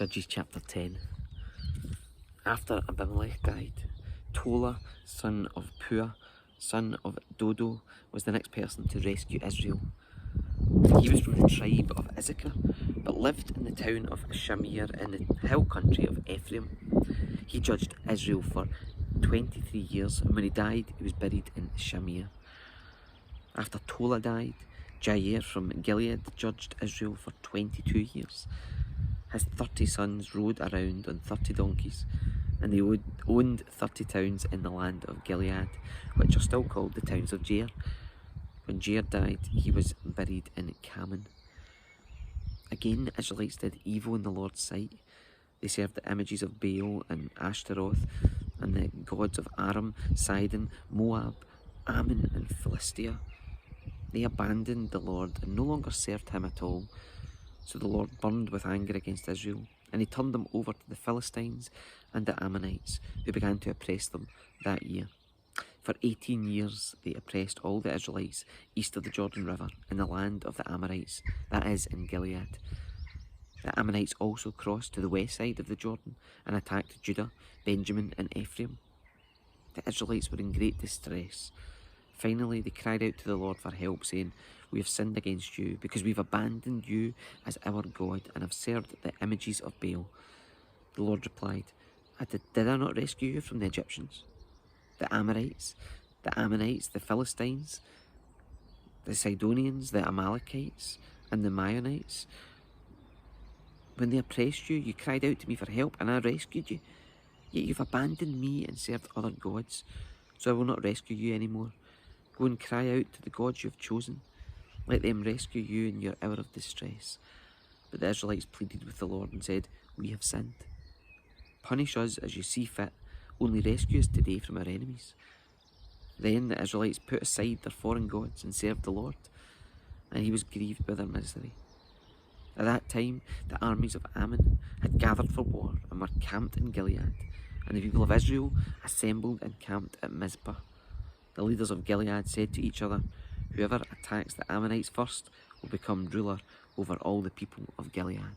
Judges chapter 10. After Abimelech died, Tola, son of Puah, son of Dodo, was the next person to rescue Israel. He was from the tribe of Issachar, but lived in the town of Shamir in the hill country of Ephraim. He judged Israel for 23 years, and when he died, he was buried in Shamir. After Tola died, Jair from Gilead judged Israel for 22 years. His 30 sons rode around on 30 donkeys, and they owned 30 towns in the land of Gilead, which are still called the towns of Jair. When Jair died, he was buried in Caman. Again, the Israelites did evil in the Lord's sight. They served the images of Baal and Ashtaroth, and the gods of Aram, Sidon, Moab, Ammon, and Philistia. They abandoned the Lord and no longer served him at all. So the Lord burned with anger against Israel, and he turned them over to the Philistines and the Ammonites, who began to oppress them that year. For 18 years they oppressed all the Israelites east of the Jordan River in the land of the Amorites, that is, in Gilead. The Ammonites also crossed to the west side of the Jordan and attacked Judah, Benjamin, and Ephraim. The Israelites were in great distress. Finally, they cried out to the Lord for help, saying, "We have sinned against you, because we've abandoned you as our God and have served the images of Baal." The Lord replied, Did I not rescue you from the Egyptians, the Amorites, the Ammonites, the Philistines, the Sidonians, the Amalekites, and the Maonites? When they oppressed you, you cried out to me for help, and I rescued you. Yet you've abandoned me and served other gods, so I will not rescue you anymore. Go and cry out to the gods you have chosen. Let them rescue you in your hour of distress. But the Israelites pleaded with the Lord and said, "We have sinned. Punish us as you see fit. Only rescue us today from our enemies." Then the Israelites put aside their foreign gods and served the Lord, and he was grieved by their misery. At that time, the armies of Ammon had gathered for war and were camped in Gilead, and the people of Israel assembled and camped at Mizpah. The leaders of Gilead said to each other, "Whoever attacks the Ammonites first will become ruler over all the people of Gilead."